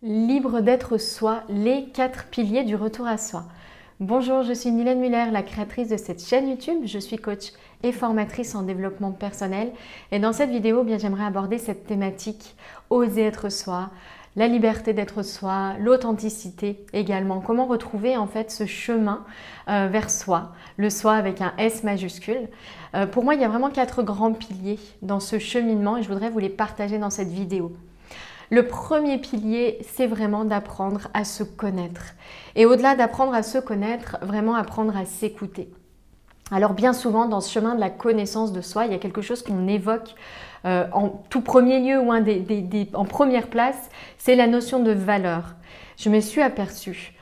Libre d'être soi, les 4 piliers du retour à soi. Bonjour, je suis Mylène Muller, la créatrice de cette chaîne YouTube. Je suis coach et formatrice en développement personnel. Et dans cette vidéo, j'aimerais aborder cette thématique, oser être soi, la liberté d'être soi, l'authenticité également. Comment retrouver en fait ce chemin vers soi, le soi avec un S majuscule. Pour moi, il y a vraiment 4 grands piliers dans ce cheminement et je voudrais vous les partager dans cette vidéo. Le premier pilier, c'est vraiment d'apprendre à se connaître. Et au-delà d'apprendre à se connaître, vraiment apprendre à s'écouter. Alors bien souvent, dans ce chemin de la connaissance de soi, il y a quelque chose qu'on évoque en tout premier lieu ou en première place, c'est la notion de valeur. Je me suis aperçue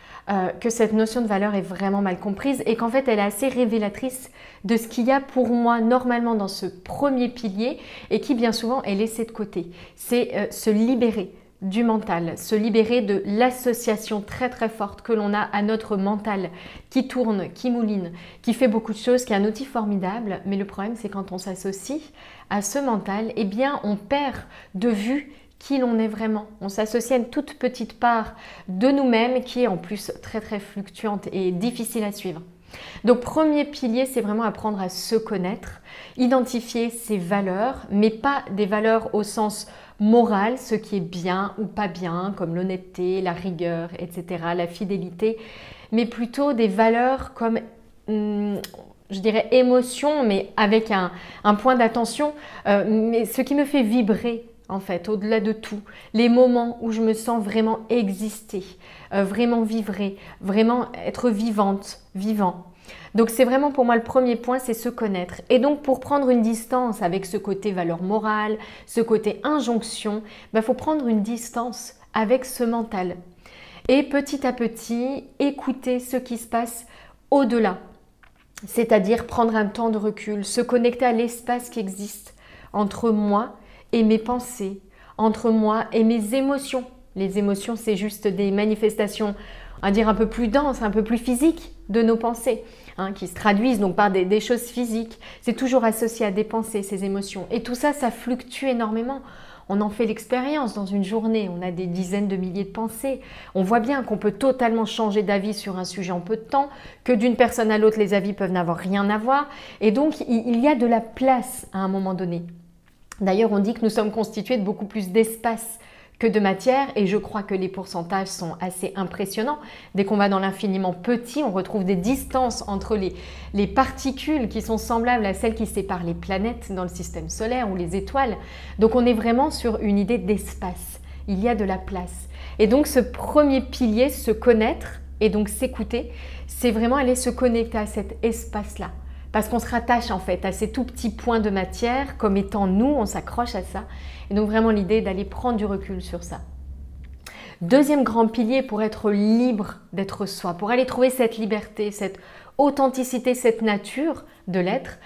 que cette notion de valeur est vraiment mal comprise et qu'en fait, elle est assez révélatrice de ce qu'il y a pour moi normalement dans ce premier pilier et qui bien souvent est laissé de côté. C'est se libérer du mental, se libérer de l'association très forte que l'on a à notre mental qui tourne, qui mouline, qui fait beaucoup de choses, qui est un outil formidable. Mais le problème, c'est quand on s'associe à ce mental, eh bien, on perd de vue qui l'on est vraiment. On s'associe à une toute petite part de nous-mêmes qui est en plus très fluctuante et difficile à suivre. Donc premier pilier, c'est vraiment apprendre à se connaître, identifier ses valeurs, mais pas des valeurs au sens moral, ce qui est bien ou pas bien, comme l'honnêteté, la rigueur, etc., la fidélité, mais plutôt des valeurs comme, je dirais, émotion, mais avec un point d'attention, mais ce qui me fait vibrer, en fait, au-delà de tout, les moments où je me sens vraiment exister, vraiment vibrer, vraiment être vivante, vivant. Donc c'est vraiment pour moi le premier point, c'est se connaître. Et donc pour prendre une distance avec ce côté valeur morale, ce côté injonction, il faut prendre une distance avec ce mental. Et petit à petit, écouter ce qui se passe au-delà. C'est-à-dire prendre un temps de recul, se connecter à l'espace qui existe entre moi et mes pensées, entre moi et mes émotions. Les émotions, c'est juste des manifestations, on va dire un peu plus denses, un peu plus physiques de nos pensées, qui se traduisent donc par des choses physiques. C'est toujours associé à des pensées, ces émotions. Et tout ça, ça fluctue énormément. On en fait l'expérience dans une journée, on a des dizaines de milliers de pensées. On voit bien qu'on peut totalement changer d'avis sur un sujet en peu de temps, que d'une personne à l'autre, les avis peuvent n'avoir rien à voir. Et donc, il y a de la place à un moment donné. D'ailleurs, on dit que nous sommes constitués de beaucoup plus d'espace que de matière et je crois que les pourcentages sont assez impressionnants. Dès qu'on va dans l'infiniment petit, on retrouve des distances entre les particules qui sont semblables à celles qui séparent les planètes dans le système solaire ou les étoiles. Donc on est vraiment sur une idée d'espace. Il y a de la place. Et donc ce premier pilier, se connaître et donc s'écouter, c'est vraiment aller se connecter à cet espace-là. Parce qu'on se rattache en fait à ces tout petits points de matière comme étant nous, on s'accroche à ça. Et donc vraiment l'idée d'aller prendre du recul sur ça. Deuxième grand pilier pour être libre d'être soi, pour aller trouver cette liberté, cette authenticité, cette nature de l'être,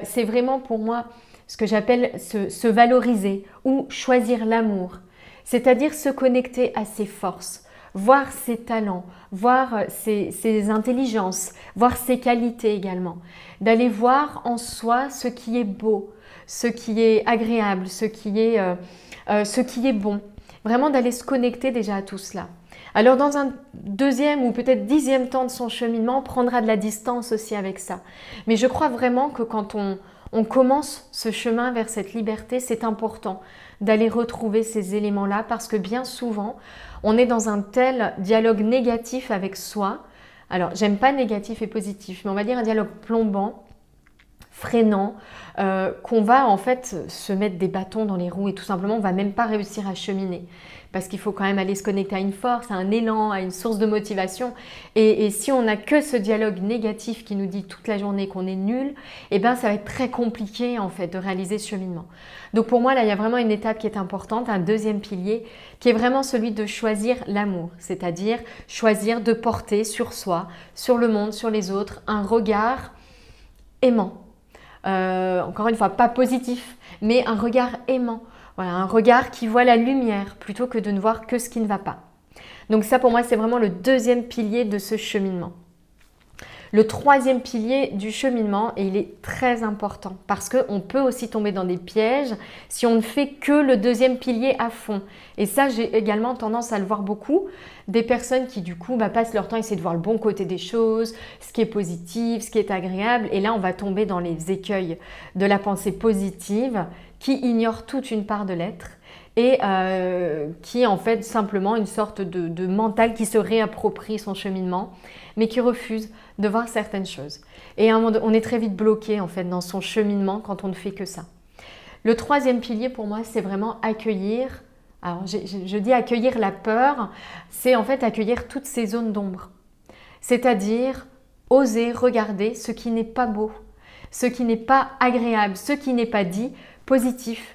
c'est vraiment pour moi ce que j'appelle se valoriser ou choisir l'amour. C'est-à-dire se connecter à ses forces, voir ses talents, voir ses intelligences, voir ses qualités également. D'aller voir en soi ce qui est beau, ce qui est agréable, ce qui est bon. Vraiment d'aller se connecter déjà à tout cela. Alors dans un deuxième ou peut-être 10e temps de son cheminement, on prendra de la distance aussi avec ça. Mais je crois vraiment que quand on commence ce chemin vers cette liberté, c'est important d'aller retrouver ces éléments-là parce que bien souvent, on est dans un tel dialogue négatif avec soi. Alors, j'aime pas négatif et positif, mais on va dire un dialogue plombant, freinant, qu'on va en fait se mettre des bâtons dans les roues et tout simplement, on va même pas réussir à cheminer. Parce qu'il faut quand même aller se connecter à une force, à un élan, à une source de motivation. Et si on n'a que ce dialogue négatif qui nous dit toute la journée qu'on est nul, eh bien ça va être très compliqué en fait de réaliser ce cheminement. Donc pour moi, là, il y a vraiment une étape qui est importante, un deuxième pilier, qui est vraiment celui de choisir l'amour. C'est-à-dire choisir de porter sur soi, sur le monde, sur les autres, un regard aimant. Encore une fois, pas positif, mais un regard aimant. Voilà, un regard qui voit la lumière plutôt que de ne voir que ce qui ne va pas. Donc ça pour moi c'est vraiment le deuxième pilier de ce cheminement. Le troisième pilier du cheminement, et il est très important parce qu'on peut aussi tomber dans des pièges si on ne fait que le deuxième pilier à fond. Et ça, j'ai également tendance à le voir beaucoup. Des personnes qui du coup passent leur temps à essayer de voir le bon côté des choses, ce qui est positif, ce qui est agréable. Et là, on va tomber dans les écueils de la pensée positive qui ignore toute une part de l'être et qui est en fait simplement une sorte de mental qui se réapproprie son cheminement, mais qui refuse de voir certaines choses. Et à un moment, on est très vite bloqué en fait dans son cheminement quand on ne fait que ça. Le troisième pilier pour moi, c'est vraiment accueillir. Alors je dis accueillir la peur, c'est en fait accueillir toutes ces zones d'ombre. C'est-à-dire oser regarder ce qui n'est pas beau, ce qui n'est pas agréable, ce qui n'est pas dit positif.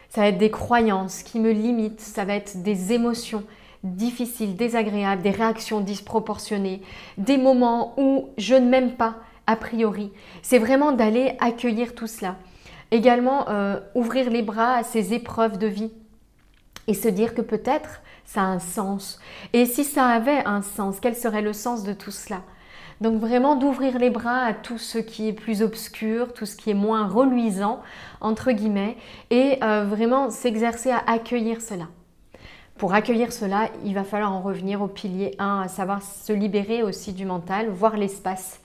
Ça va être des croyances qui me limitent, ça va être des émotions difficiles, désagréables, des réactions disproportionnées, des moments où je ne m'aime pas a priori. C'est vraiment d'aller accueillir tout cela. Également, ouvrir les bras à ces épreuves de vie et se dire que peut-être ça a un sens. Et si ça avait un sens, quel serait le sens de tout cela? Donc vraiment d'ouvrir les bras à tout ce qui est plus obscur, tout ce qui est moins reluisant, entre guillemets, et vraiment s'exercer à accueillir cela. Pour accueillir cela, il va falloir en revenir au pilier 1, à savoir se libérer aussi du mental, voir l'espace,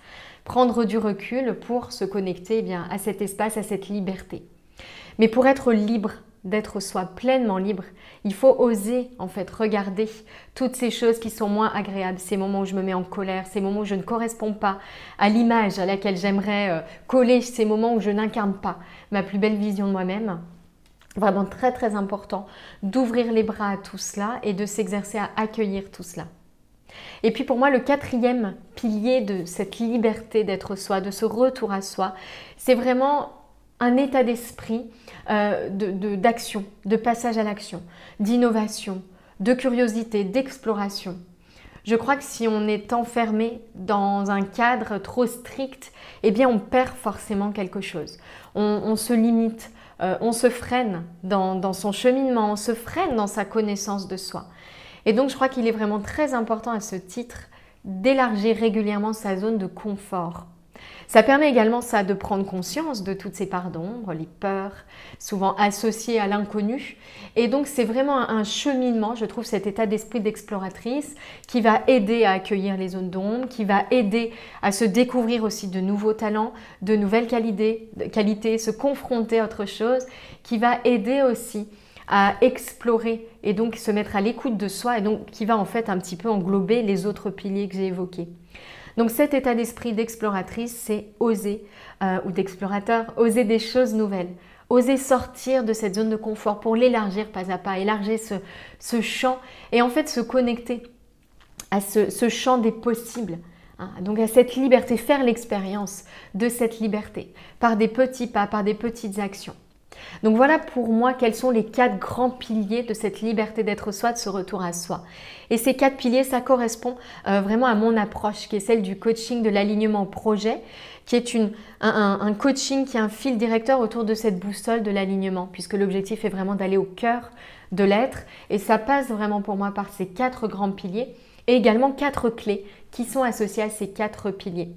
prendre du recul pour se connecter à cet espace, à cette liberté. Mais pour être libre, d'être soi pleinement libre, il faut oser en fait regarder toutes ces choses qui sont moins agréables, ces moments où je me mets en colère, ces moments où je ne corresponds pas à l'image à laquelle j'aimerais coller, ces moments où je n'incarne pas ma plus belle vision de moi-même. Vraiment très très important d'ouvrir les bras à tout cela et de s'exercer à accueillir tout cela. Et puis pour moi, le quatrième pilier de cette liberté d'être soi, de ce retour à soi, c'est vraiment un état d'esprit d'action, de passage à l'action, d'innovation, de curiosité, d'exploration. Je crois que si on est enfermé dans un cadre trop strict, eh bien on perd forcément quelque chose. On se limite, on se freine dans son cheminement, on se freine dans sa connaissance de soi. Et donc je crois qu'il est vraiment très important à ce titre d'élargir régulièrement sa zone de confort. Ça permet également ça de prendre conscience de toutes ces parts d'ombre, les peurs, souvent associées à l'inconnu. Et donc c'est vraiment un cheminement, je trouve, cet état d'esprit d'exploratrice qui va aider à accueillir les zones d'ombre, qui va aider à se découvrir aussi de nouveaux talents, de nouvelles qualités, se confronter à autre chose, qui va aider aussi à explorer et donc se mettre à l'écoute de soi et donc qui va en fait un petit peu englober les autres piliers que j'ai évoqués. Donc cet état d'esprit d'exploratrice, c'est oser, ou d'explorateur, oser des choses nouvelles, oser sortir de cette zone de confort pour l'élargir pas à pas, élargir ce champ et en fait se connecter à ce champ des possibles. Donc à cette liberté, faire l'expérience de cette liberté par des petits pas, par des petites actions. Donc voilà pour moi quels sont les 4 grands piliers de cette liberté d'être soi, de ce retour à soi. Et ces 4 piliers, ça correspond vraiment à mon approche qui est celle du coaching de l'alignement au projet, qui est un coaching qui a un fil directeur autour de cette boussole de l'alignement, puisque l'objectif est vraiment d'aller au cœur de l'être et ça passe vraiment pour moi par ces 4 grands piliers et également 4 clés qui sont associées à ces 4 piliers.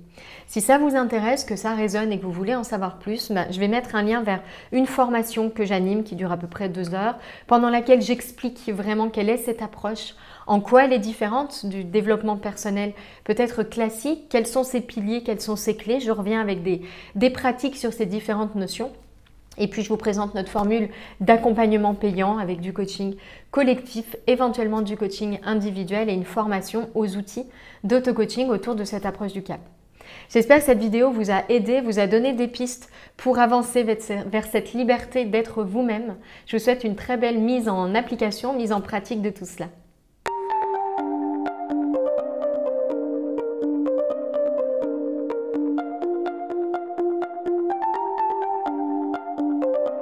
Si ça vous intéresse, que ça résonne et que vous voulez en savoir plus, je vais mettre un lien vers une formation que j'anime qui dure à peu près 2 heures, pendant laquelle j'explique vraiment quelle est cette approche, en quoi elle est différente du développement personnel peut-être classique, quels sont ses piliers, quelles sont ses clés. Je reviens avec des pratiques sur ces différentes notions. Et puis je vous présente notre formule d'accompagnement payant avec du coaching collectif, éventuellement du coaching individuel et une formation aux outils d'auto-coaching autour de cette approche du cap. J'espère que cette vidéo vous a aidé, vous a donné des pistes pour avancer vers cette liberté d'être vous-même. Je vous souhaite une très belle mise en application, mise en pratique de tout cela.